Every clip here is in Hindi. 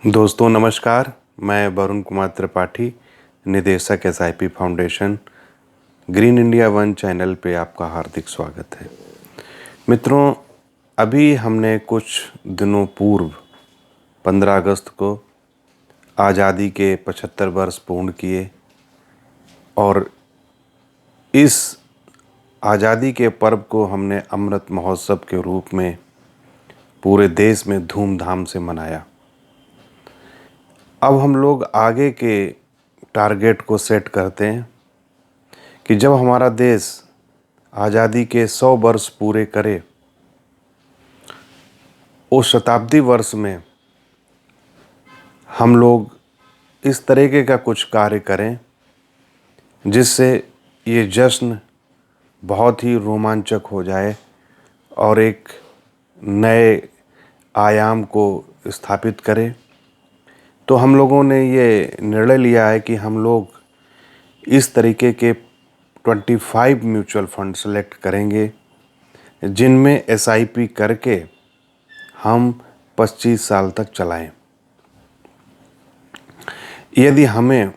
दोस्तों नमस्कार। मैं वरुण कुमार त्रिपाठी, निदेशक SIP foundation, green India one channel पे आपका हार्दिक स्वागत है। मित्रों, अभी हमने कुछ दिनों पूर्व 15 अगस्त को आज़ादी के 75 वर्ष पूर्ण किए और इस आज़ादी के पर्व को हमने अमृत महोत्सव के रूप में पूरे देश में धूमधाम से मनाया। अब हम लोग आगे के टारगेट को सेट करते हैं कि जब हमारा देश आज़ादी के 100 वर्ष पूरे करे, उस शताब्दी वर्ष में हम लोग इस तरीके का कुछ कार्य करें जिससे ये जश्न बहुत ही रोमांचक हो जाए और एक नए आयाम को स्थापित करे। तो हम लोगों ने ये निर्णय लिया है कि हम लोग इस तरीके के 25 म्यूचुअल फंड सेलेक्ट करेंगे जिनमें एसआईपी करके हम 25 साल तक चलाएं। यदि हमें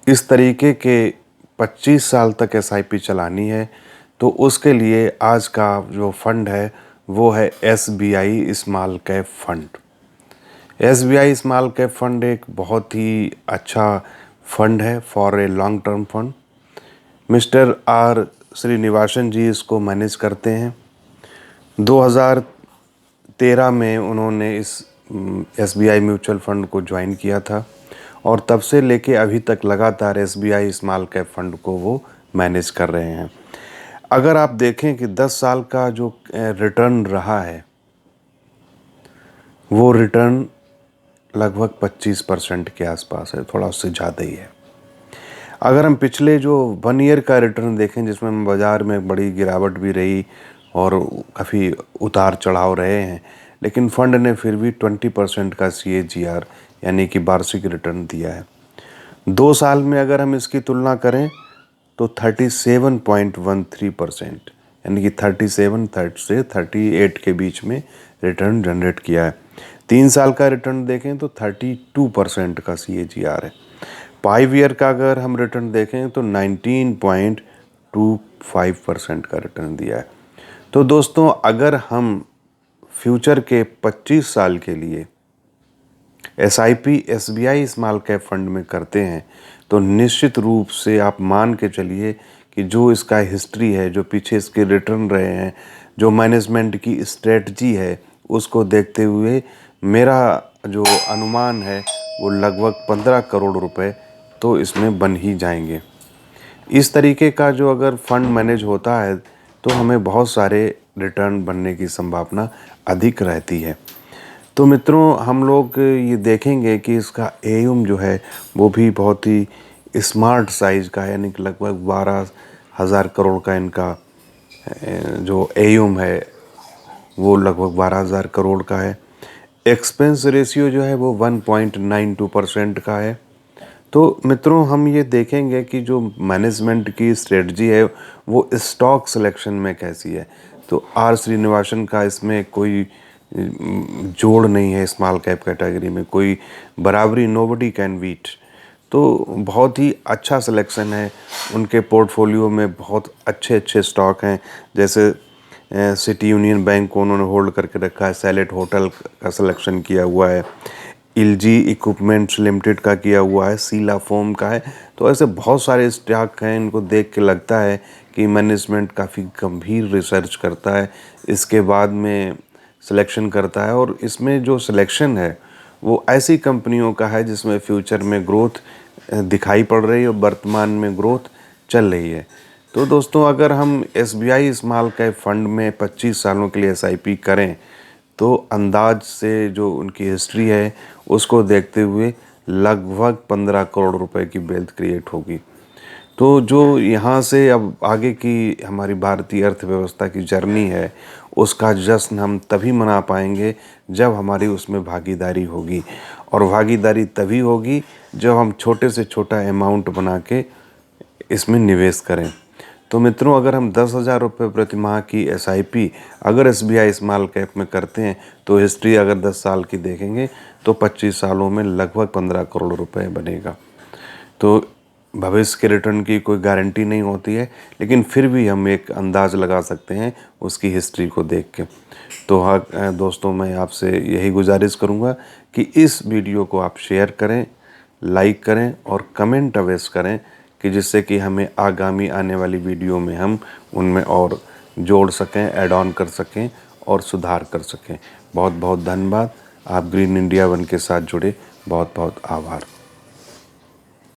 इस तरीके के 25 साल तक एसआईपी चलानी है तो उसके लिए आज का जो फंड है वो है SBI small cap fund. SBI small cap fund एक बहुत ही अच्छा फंड है for a long term fund. Mister R Srinivasan ji इसको मैनेज करते हैं। 2013 में उन्होंने इस एसबीआई म्यूचुअल फंड को ज्वाइन किया था और तब से लेके अभी तक लगातार एसबीआई स्मॉल कैप फंड को वो मैनेज कर रहे हैं। अगर आप देखें कि 10 साल का जो रिटर्न रहा है वो रिटर्न लगभग 25% के आसपास है, थोड़ा उससे ज़्यादा ही है। अगर हम पिछले जो 1 ईयर का रिटर्न देखें जिसमें बाज़ार में बड़ी गिरावट भी रही और काफ़ी उतार चढ़ाव रहे हैं, लेकिन फंड ने फिर भी 20% का CAGR यानी कि वार्षिक रिटर्न दिया है। 2 साल में अगर हम इसकी तुलना करें तो 37.13% यानी कि 37 से 38 के बीच में रिटर्न जनरेट किया है। 3 साल का रिटर्न देखें तो 32% का CAGR है। 5 ईयर का अगर हम रिटर्न देखें तो 19.25% का रिटर्न दिया है। तो दोस्तों, अगर हम फ्यूचर के 25 साल के लिए SIP SBI small cap fund में करते हैं तो निश्चित रूप से आप मान के चलिए कि जो इसका हिस्ट्री है, जो पीछे इसके रिटर्न रहे हैं, जो मैनेजमेंट की स्ट्रेटजी है, उसको देखते हुए मेरा जो अनुमान है वो लगभग 15 करोड़ रुपए तो इसमें बन ही जाएंगे। इस तरीके का जो अगर फंड मैनेज होता है तो हमें बहुत सारे रिटर्न बनने की संभावना अधिक रहती है। तो मित्रों, हम लोग ये देखेंगे कि इसका एयूम जो है वो भी बहुत ही स्मार्ट साइज़ का है, यानी कि लगभग 12,000 करोड़ का इनका जो एयूम है वो लगभग 12,000 करोड़ का है। एक्सपेंस रेशियो जो है वो 1.92% का है। तो मित्रों, हम ये देखेंगे कि जो मैनेजमेंट की स्ट्रेटजी है वो स्टॉक सिलेक्शन में कैसी है। तो आर श्रीनिवासन का इसमें कोई जोड़ नहीं है, स्मॉल कैप कैटेगरी में कोई बराबरी, नोबडी कैन बीट। तो बहुत ही अच्छा सिलेक्शन है। उनके पोर्टफोलियो में बहुत अच्छे अच्छे स्टॉक हैं, जैसे सिटी यूनियन बैंक को उन्होंने होल्ड करके रखा है, सैलेट होटल का सिलेक्शन किया हुआ है, एलजी इक्विपमेंट्स लिमिटेड का किया हुआ है, सीला फोम का है। तो ऐसे बहुत सारे स्टॉक हैं, इनको देख के लगता है कि मैनेजमेंट काफ़ी गंभीर रिसर्च करता है, इसके बाद में सिलेक्शन करता है और इसमें जो सिलेक्शन है वो ऐसी कंपनियों का है जिसमें फ्यूचर में ग्रोथ दिखाई पड़ रही है और वर्तमान में ग्रोथ चल रही है। तो दोस्तों, अगर हम एसबीआई स्मॉल कैप फंड में 25 सालों के लिए एसआईपी करें तो अंदाज से जो उनकी हिस्ट्री है उसको देखते हुए लगभग 15 करोड़ रुपए की वेल्थ क्रिएट होगी। तो जो यहाँ से अब आगे की हमारी भारतीय अर्थव्यवस्था की जर्नी है उसका जश्न हम तभी मना पाएंगे जब हमारी उसमें भागीदारी होगी, और भागीदारी तभी होगी जब हम छोटे से छोटा अमाउंट बना के इसमें निवेश करें। तो मित्रों, अगर हम 10,000 रुपये प्रति माह की SIP अगर SBI स्मॉल कैप में करते हैं तो हिस्ट्री अगर 10 साल की देखेंगे तो 25 सालों में लगभग 15 करोड़ रुपए बनेगा। तो भविष्य के रिटर्न की कोई गारंटी नहीं होती है, लेकिन फिर भी हम एक अंदाज़ लगा सकते हैं उसकी हिस्ट्री को देख के। तो हाँ दोस्तों, मैं आपसे यही गुजारिश करूँगा कि इस वीडियो को आप शेयर करें, लाइक करें और कमेंट अवश्य करें कि जिससे कि हमें आगामी आने वाली वीडियो में हम उनमें और जोड़ सकें, ऐड ऑन कर सकें और सुधार कर सकें। बहुत बहुत धन्यवाद। आप ग्रीन इंडिया वन के साथ जुड़े, बहुत बहुत आभार।